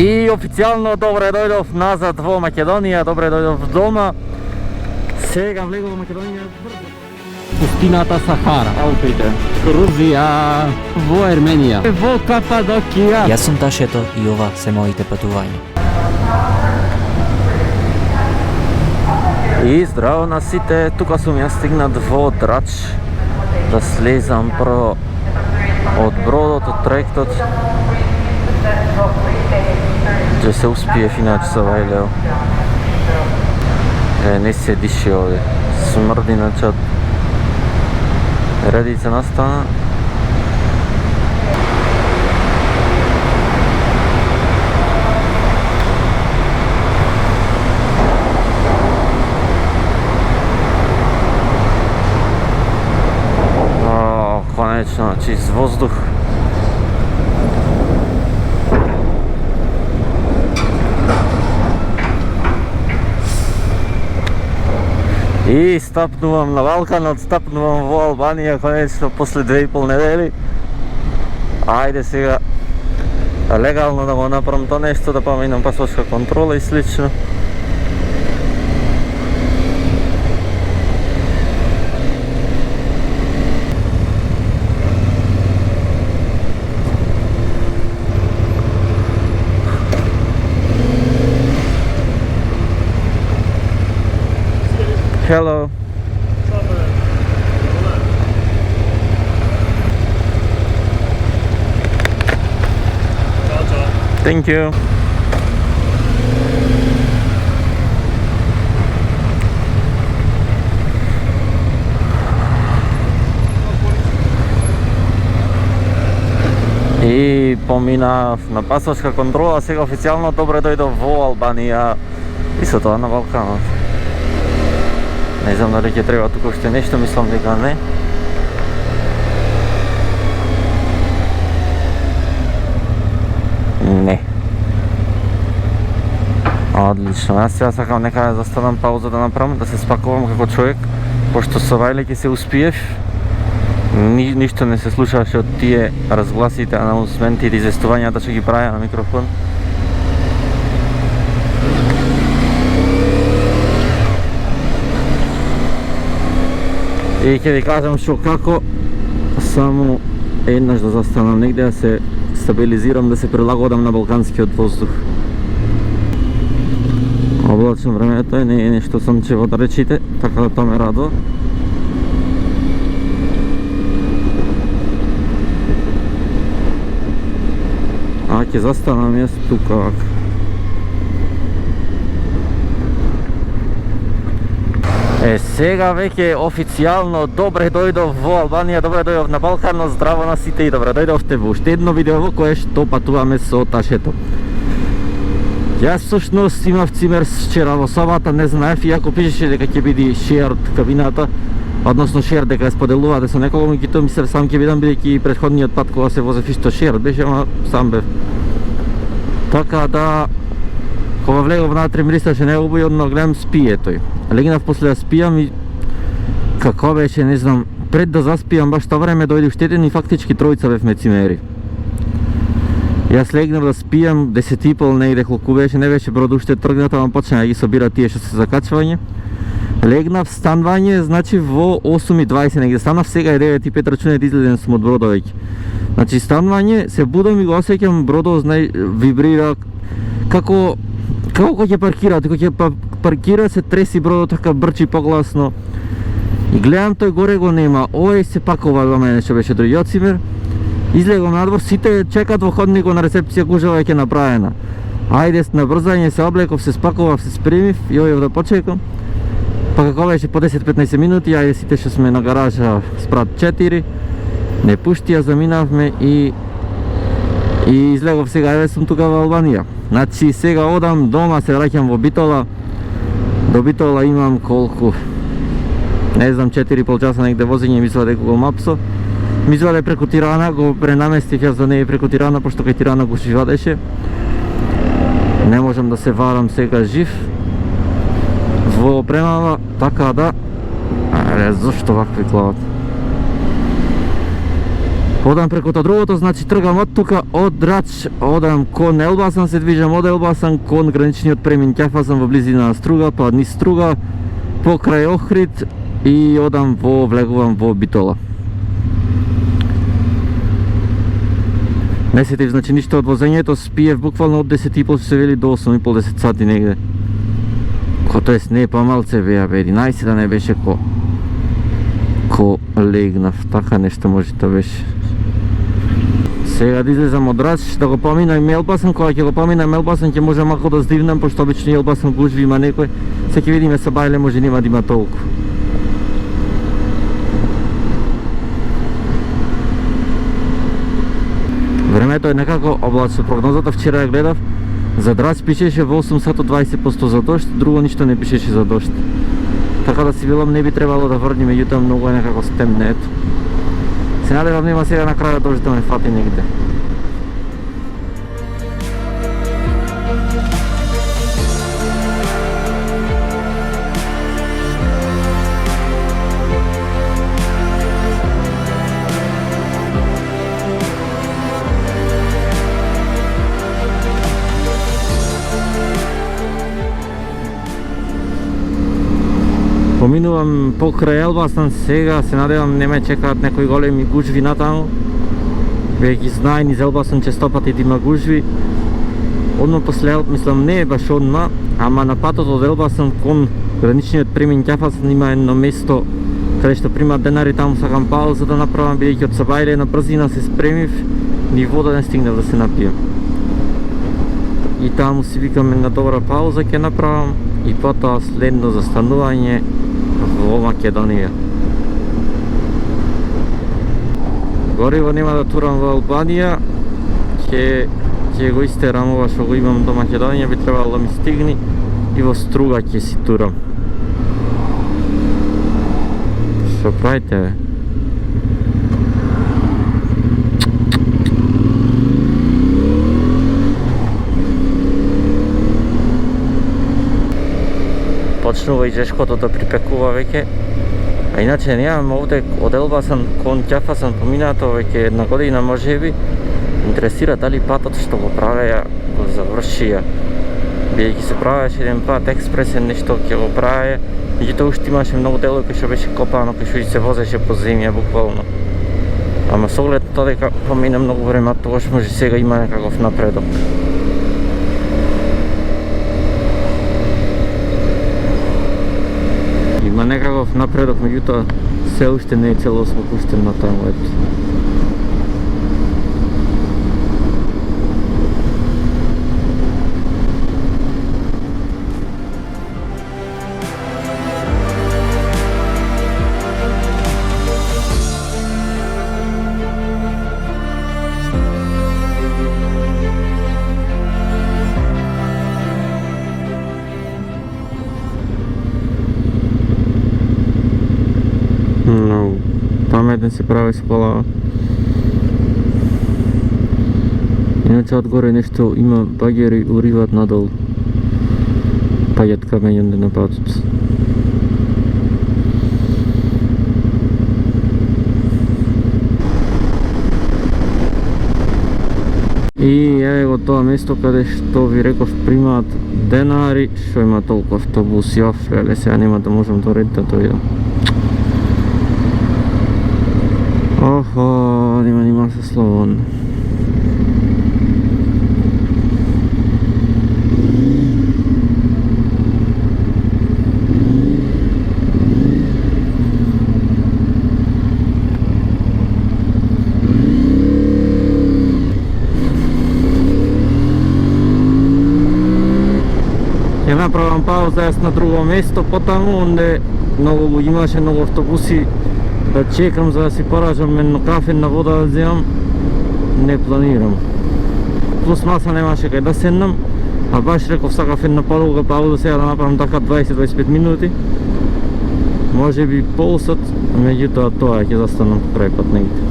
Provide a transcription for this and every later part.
И официјално добре дојдов назад во Македонија, добре дојдов дома. Сега влегов во Македонија брзо. Пустината Сахара, Алпите, Грузија, во Ерменија, во Кападокија. Јас сум Ташето и ова се моите патувања. И здраво на сите, тука сум ја стигнат во Драч да слезам прво од бродот, од траектот. Че се успиев иначе со Вајлео. Не се диши овде, смрди на чад. Редица настана. Конечно, чист воздух. И стапнувам на Балканот, стапнувам во Албанија, конечно, после 2,5 недели. Ајде сега легално да го направам то нешто, да поминам пасошка контрола и слично. Hello. Thank you. И поминав на пасошка контрола, сега официјално добре дојдов во Албанија и со тоа на Балканот. Не знам дали ќе треба тука уште нешто, мислам дека не. Не. Одлично, јас сега сакам некаде да станам пауза да направам, да се спакувам како човек, пошто со Вајле ќе се успиев. Ништо не се слушаше од тие разгласите, анаунсменти и известувањата што ги правя на микрофон. И ќе ви кажам што како, само еднаш да застанам негде, да се стабилизирам, да се прилагодам на балканскиот воздух. Облачно времето е, не е нешто сончево да речите, така да тоа ме радува. А ќе застанам јас тука вака. Сега веќе официјално добре дојдов во Албанија, добре дојдов на Балканот, здраво на сите и добре дојдовте во уште едно видео во кое што патуваме со Ташето. Јас всушност имав цимер вчера во собота, не знаев, иако пишеше дека ќе биде шејр кабината, односно шејр дека ја споделувате со некого, меѓутоа мислев сам ќе бидам бидејќи претходниот пат кога се возев исто шејр беше, ама сам бев. Така да кога влегов внатре мирисаше неубајно, гледам спие тој. Легнав после да спијам и како беше, не знам, пред да заспијам баш тоа време дојде уште еден и фактички тројца бевме цимери. Јас легнав да спијам 10:30 негде колку беше, не беше брод уште тргнат, ама почна да ги собира тие што се закачвање. Легнав станвање, значи во 8:20 негде станав, сега е 9:05, рачунај да излезем сум од бродот веќе. Значи станвање, се будам и го осеќам бродот, знај, вибрира како кога ќе паркира, кога ќе паркира се треси бродот, така брчи погласно. И гледам тој горе го нема, овој се пакува во мене што беше другиот цимер. Излегам надвор, сите чекат во ходникот на рецепција, гужава веќе направена. Ајде на брзање, се облеков, се спакував, се спремив и овој да почекам. Па како беше по 10-15 минути, ајде сите што сме на гаража спрат 4, не пуштија, заминавме и излегов сега, еве сум тука во Албанија. Значи сега одам дома, се враќам во Битола. До Битола имам колку, не знам, 4,5 часа негде возење, мисла дека го мапсо. Мисла дека преку Тирана, го пренаместив јас да не е преку Тирана, пошто кај Тирана го живадеше. Не можам да се варам сега жив во опремава, така да... Аре, зашто вакви глават? Одам преку тоа другото, значи тргам од тука, од Драч, одам кон Елбасан, се движам од Елбасан кон граничниот премин Ќафазан во близина на Струга, па низ Струга, покрај Охрид и одам влегувам во Битола. Не сетив значи ништо од возењето, спиев буквално од 10:30 се вели до 8:30 сати негде. Тоест не помалце беа бе, 11 да не беше ко легнав, така нешто може да беше. Сега да излезам од Драч, да го поминам Елбасан, кога ќе го поминам Елбасан ќе може малку да здивнам, пошто обично Елбасан гужви има некој, се ќе видиме со бајле може нема да има толку. Времето е некако облачно, прогнозата вчера ја гледав, за Драч пишеше во 8 сато 20% за дожд, друго ништо не пишеше за дожд. Така да си билам не би требало да врни, меѓутоа многу е некако стемне, ето. Се надевам нема сега на крајот дожд да ме фати негде. Поминувам покрај Елбасан сега, се надевам не ме чекаат некои големи гужви натаму. Веќе ги знаен из Елбасан честопати да има гужви. Одма после, мислам не е баш одма, ама на патот од Елбасан кон граничниот премин Ќафазан има едно место каде што примат денари, таму сакам пауза да направам, бидејќи од Сабајле на брзина се спремив, ни вода не стигнав да се напијам. И таму си викам една добра пауза ќе направам и потоа следно застанување во Македонија. Гориво нема да турам во Албанија, ќе го истерам ова што го имам до Македонија, би требало да ми стигни и во Струга ќе си турам. Што правите бе? Почнува и жешкото да припекува веќе. А иначе немам овде од Елбасан кон Ќафазан поминато веќе една година можеби. Интересира дали патот што го правеја го завршија. Бидејќи се правеше еден пат експресен нешто ќе го правеја, меѓутоа уште имаше многу делови кои што беше копано, кои што се возеше по земја буквално. Ама со оглед тоа дека помина многу време, тогаш може сега има некаков напредок. Има некаков напредок, меѓутоа се уште не е целосно пуштен на таму, ето. Много паметен се прави скола. Иначе одгоре нешто има багери уриват надолу. Паѓат камења на патот. И еве го тоа место каде што ви реков примаат денари, што има толку автобуси, леле сега нема да можам до ред да дојдам. Охо, нема се слободно. Ќе направам пауза јас на друго место, потаму онде имаше многу автобуси да чекам за да си поражам едно кафе на вода да земам, не планирам. Плюс маса немаше кај да седнам, а баш реков сакав една подолга пауза сега да направам така 20-25 минути. Може би полсат, меѓутоа тоа ќе застанам крај пат негде.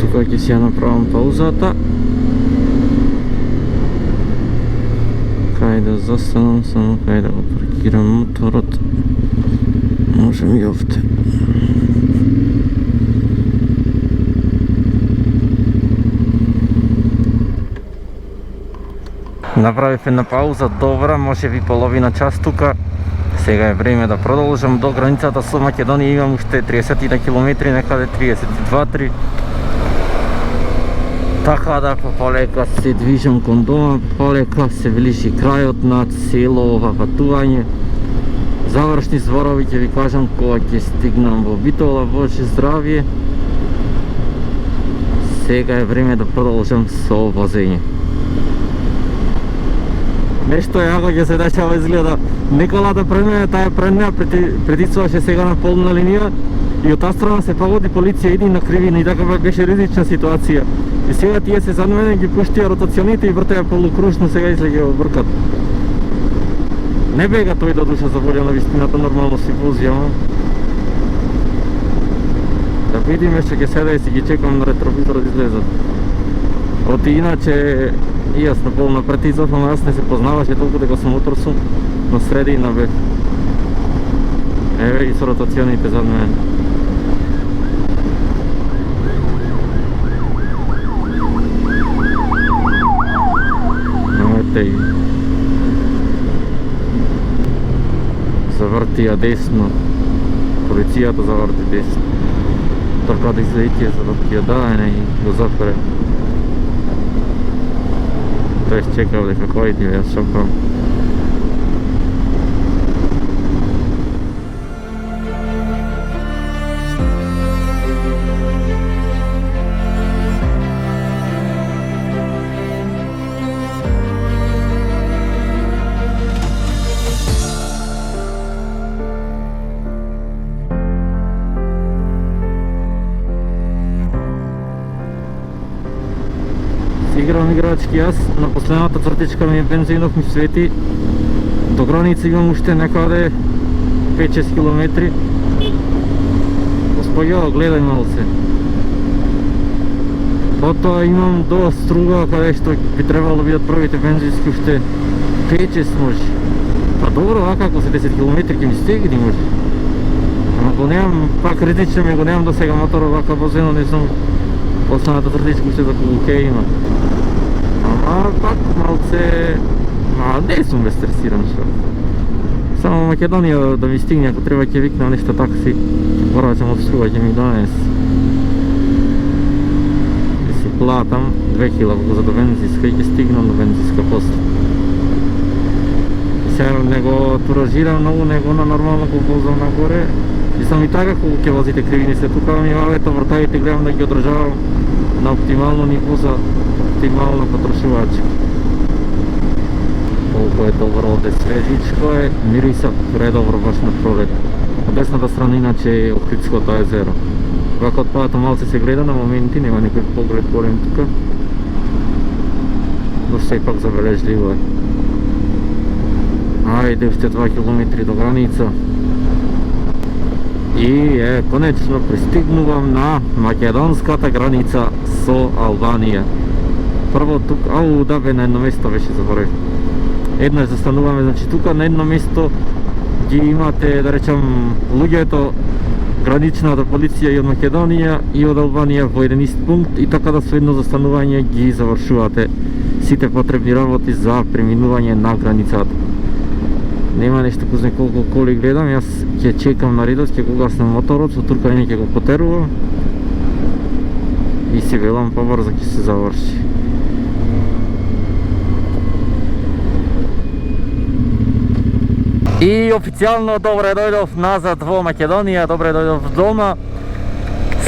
Тука ќе си ја направам паузата. Кај да застанам, само кај да го паркирам моторот. Можем и овде. Направив една пауза, добра, може би половина час тука. Сега е време да продолжам до границата со Македонија, имам уште 30 на километри, некаде 32-3. Така да полека се движам кон дома, полека се ближи крајот на цело ова патување. Завршни зборови ќе ви кажам кога ќе стигнам во Битола, Боже здравје. Сега е време да продолжам со возење. Нешто јако ќе се дешава, изгледа неколата пред мене, таа пред неа притисуваше сега на полна линија и од таа страна се погоди полиција, иди на кривина и така беше ризична ситуација. И сега тие се зад мене ги пуштија ротационите и вртеа полукружно, сега излеге во бркат. Не бега тој до душа за волја на вистината, нормално си вози, ама да видиме што ќе седа и си ги чекам на ретровизорот излезат. Оти иначе и јас на полна претизов, ама јас не се познаваше толку дека сум моторсум на средина бе. Еве и со ротационите зад мене. Ете и завртија десно. Полицијата заврти десно. Така да излети завртија дајне и го зафре. Тој чекав дека кој ти јас шопам. Играм играчки, јас на последната цртичка ми бензинов ми свети. До граница имам уште некаде 5-6 километри. Господјо, гледај малце. Потоа имам до Струга, каде што би требало да бидат првите бензински уште 5-6 може. Па добро, вака ако се 10 километри ќе ми стегни може. Ама го немам, пак ризично ми го немам до сега моторот вака возено, не знам. Последната цртичка уште за окей има. Ама пак малце... не сум бе стресиран шо. Само Македонија да ми стигне, ако треба ќе викнам нешто такси. Порачам од Струга, ќе ми донес. Ќе си платам 2000 за до бензинска и ќе стигнам до бензинска после. И сега не го туражирам многу, него на нормално го возам нагоре. И сам и така кога ќе возите кривини се тука ми валето вртавите, гледам да ги одржавам на оптимално ниво за оптимално потрошувачи. Колко е добро оде свежичко е, мириса предобро баш на пролет. Од десната страна иначе е Охридското езеро. Вака од пајата малце се гледа на моменти, нема некој поглед голем тука. Но сепак забележливо е. Ајде уште 2 километри до граница. И конечно пристигнувам на македонската граница со Албанија. Прво тук, да бе, на едно место беше заборев. Еднаш застануваме, значи тука на едно место ги имате, да речам, луѓето, граничната полиција и од Македонија и од Албанија во еден ист пункт и така да со едно застанување ги завршувате сите потребни работи за преминување на границата. Нема нешто кузне колку коли гледам, јас ќе чекам на редот, ќе го гаснам моторот, со туркање ќе го потерувам и си велам побрзо ќе се заврши. И официјално добре дојдов назад во Македонија, добре дојдов дома.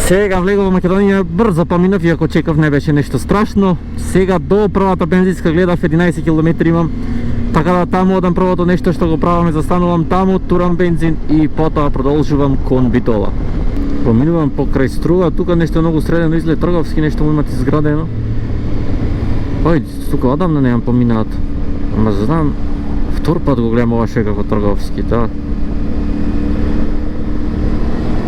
Сега влегов во Македонија, брзо поминав, иако чекав не беше нешто страшно. Сега до првата бензинска гледав 11 км имам. Така да таму одам првото нешто што го правам, застанувам таму, турам бензин и потоа продолжувам кон Битола. Поминувам покрај Струга, тука нешто многу средено изглед трговски, нешто му имат изградено. Тука одамна немам поминаат. Ама знам, втор пат го гледам ова ше како трговски, да.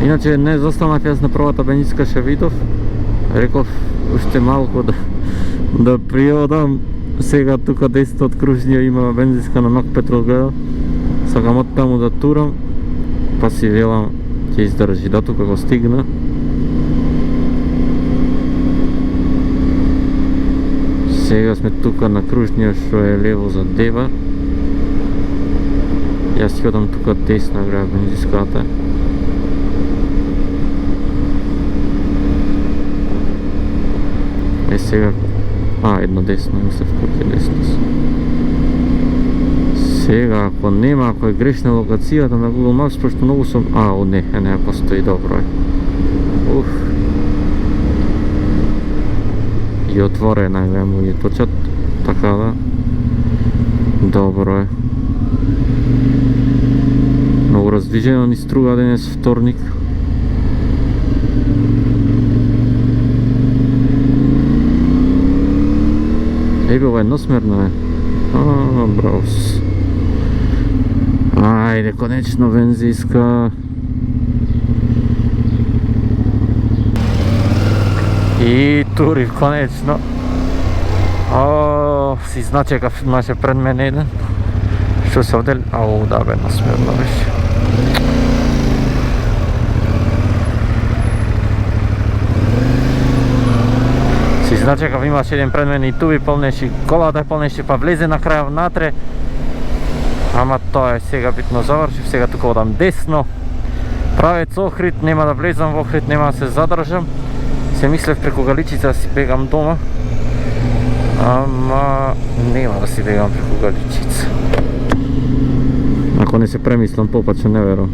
Иначе не застанав јас на првата бензинска ше видов. Реков уште малку да приодам. Сега тука десно од кружниот има бензинска на Нок Петролгледа. Сакам од таму да турам, па си велам ќе издржи до тука го стигна. Сега сме тука на кружниот што е лево за Дева. Јас ќе одам тука десно град бензинската. Сега едно десно, мислев колку е десно. Сега ако нема, ако е грешна локацијата на Google Maps, пошто многу сум... не постои, добро е. И отворена е, му ги точат, така да. Добро е. Многу раздвижено ни струга денес вторник. Ова едносмерно е. Браус. Ајде, конечно бензинска. И тури, конечно. Си значекав, имаше пред мене еден. Што се одел? Да, бе, едносмерно беше. Си значекав, имаше еден пред мене и туби полнеши колата, полнеши, па влезе на крај внатре. Ама тоа е сега битно завршив, сега тука одам десно. Правец Охрид, нема да влезам во Охрид, нема да се задржам. Се мислев преку Галичица да си бегам дома. Ама нема да си бегам преку Галичица. Ако не се премислам попаче, не верувам.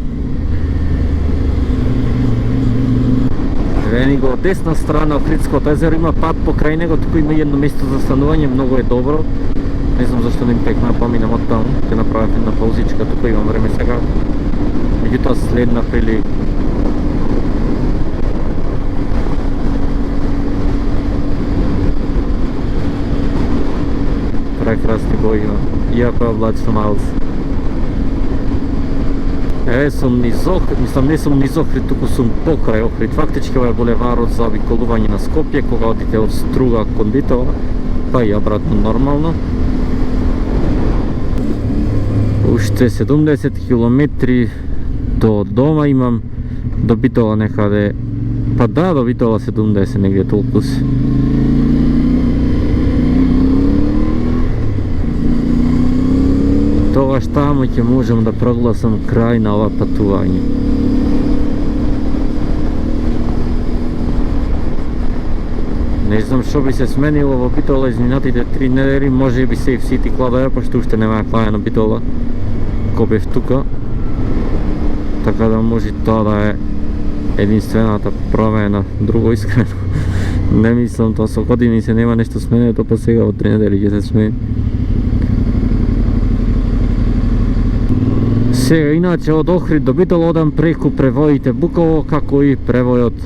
Вени го од десна страна Охридското езеро има пат покрај него, туку има едно место за станување, многу е добро. Не знам зашто не ми текна, поминам од таму, ќе направам една паузичка, тука имам време сега. Меѓутоа следна прилика. Прекрасни бои има, иако е облачно малце. Сум низ Охрид, мислам не сум низ Охрид, туку сум покрај Охрид. Фактички ова е булеварот за обиколување на Скопје, кога одите од Струга кон Битола, па и обратно нормално. Уште 70 километри до дома имам, до Битола некаде, па да, до Битола 70, негде толку се. Тогаш таму ќе можам да прогласам крај на ова патување. Не знам што би се сменило во Битола изминатите 3 недели, може би Safe City кладаја, пошто уште нема клаја на Битола, ко бев тука. Така да може тоа да е единствената промена, друго искрено. Не мислам, тоа со години се нема нешто сменето, па сега во 3 недели ќе се смени. Сега, иначе од Охрид до Битола одам преку превоите Буково, како и превојот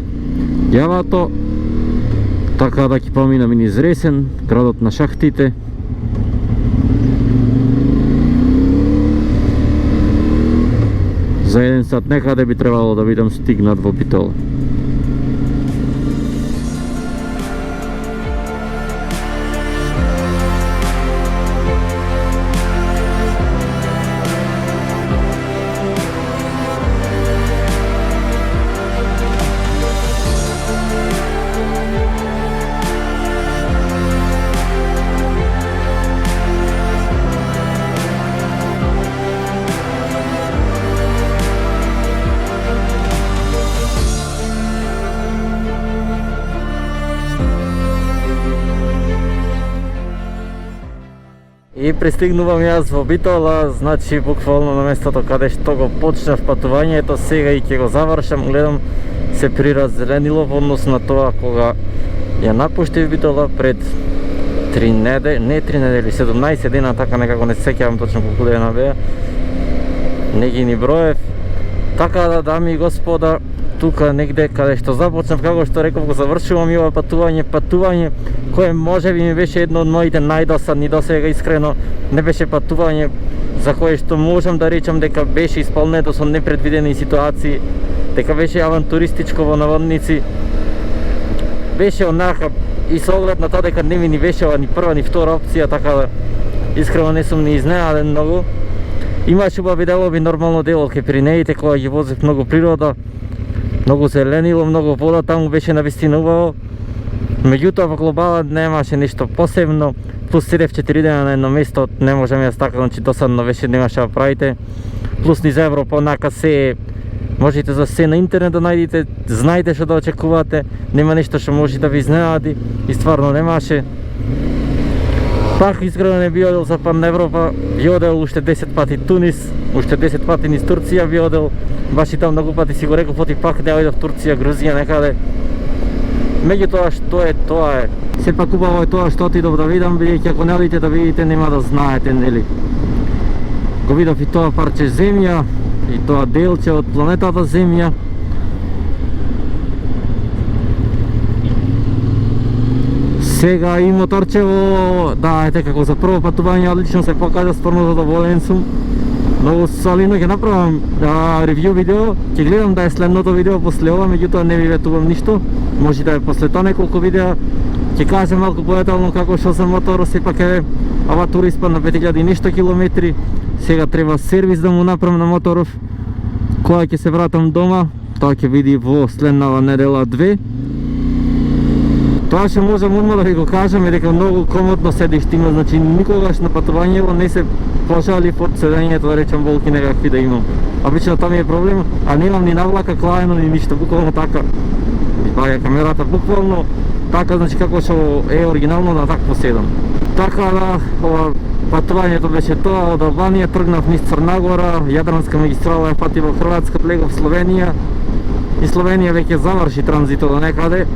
Јавато. Така да ќе поминам и низ Ресен, градот на шахтите. За 1 сат некаде би требало да бидам стигнат во Битола. И пристигнувам јас во Битола, значи буквално на местото каде што го почнав патувањето, сега и ќе го завршам. Гледам се прираззеленило во однос на тоа кога ја напуштив Битола пред 3 недели, не 3 недели, 17 дена, така некако не се сеќавам точно колку дена беа. Не ги ни броев. Така да, дами и господа, тука негде каде што започнав, како што реков, го завршувам и ова патување кое може би ми беше едно од моите најдосадни до сега, искрено. Не беше патување за кое што можам да речам дека беше исполнето со непредвидени ситуации, дека беше авантуристичко во наводници. Беше онака и со оглед на тоа дека не ми ни беше ни прва ни втора опција, така да искрено не сум ни изненаден многу. Имаше убави делови, нормално делот кај Пиринеите кога ги возев многу природа, многу зеленило, многу вода, таму беше навистина убаво. Меѓутоа во глобалот немаше ништо посебно, плюс седев 4 дена на едно место, не можеме да стака, значи досадно беше, немаше да правите. Плюс низ Европа, онака се, можете за се на интернет да најдете, знаете што да очекувате, нема нешто што може да ви изненади и стварно немаше. Пак искрено не би одел Западна Европа, би одел уште 10 пати Тунис, уште 10 пати низ Турција би одел, баш и там многу пати си го реков, оти пак да одев Турција, Грузија, некаде. Меѓутоа што е, тоа е. Сепак убаво е тоа што отидов да видам, бидејќи ако не одите да видите, нема да знаете, нели? Го видов и тоа парче земја, и тоа делче од планетата Земја. Сега и моторчево, да, ете како за прво патување, одлично се покажа, стварно задоволен сум. Многу солидно, ќе направам ревју видео, ќе гледам да е следното видео после ова, меѓутоа не ви ветувам ништо. Може да е после тоа неколку видеа, ќе кажам малку подетално како што за мотор, сепак е ова туриспа на 5000 нешто километри. Сега треба сервис да му направам на моторов. Кога ќе се вратам дома, тоа ќе види во следнава недела 2. Тоа ќе можам одма да ви го кажам, е дека многу комодно седиште има, значи никогаш на патувањево не се пожалив од седењето, да речем болки некакви да имам. Обично тоа ми е проблем, а немам ни навлака клаено ни ништо, буквално така. Баја камерата буквално така, значи како што е оригинално на такво седам. Така да, ова патувањето беше тоа, од Албанија тргнав низ Црна Гора, Јадранска магистрала ја фати во Хрватска, влегов в Словенија и Словенија веќе заврши транзитот до некаде.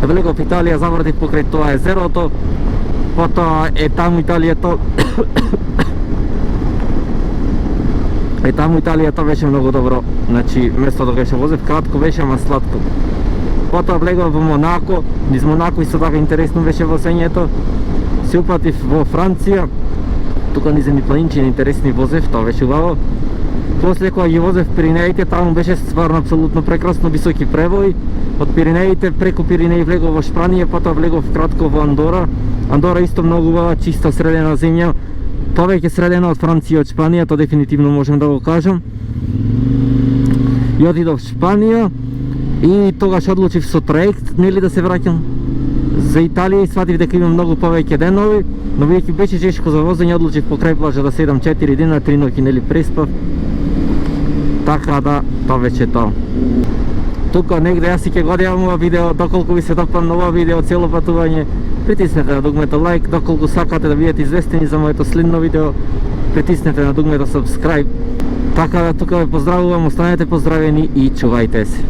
Влегов в Италија, завртив покрај тоа езерото, потоа е таму Италијата Италијата беше многу добро, значи местото кај што возев кратко беше, ама сладко. Потоа влегов во Монако, низ Монако исто така интересно беше возењето. Се упатив во Франција, тука низ едни планинчини интересни возев, тоа беше убаво. После кога ги возев Пиринеите, таму беше стварно апсолутно прекрасно, високи превои. Од Пиринеите преку Пиринеи влегов во Шпанија, потоа влегов кратко во Андора. Андора исто многу убава, чиста средена земја, повеќе средена од Франција и од Шпанија, тоа дефинитивно можем да го кажам. И отидов в Шпанија и тогаш одлучив со траект, нели да се враќам за Италија и сватив дека има многу повеќе денови, но бидејќи беше тешко за возење, одлучив покрај плажа да седам 4 дена, 3 ноќи нели преспав. Така да, тоа беше тоа. Тука негде јас си ќе го одјавам ова видео, доколку ви се допадна ова видео, цело патување, притиснете на дугмето лайк, доколку сакате да бидете известени за моето следно видео, притиснете на дугмето subscribe. Така да, тука ве поздравувам, останете поздравени и чувајте се.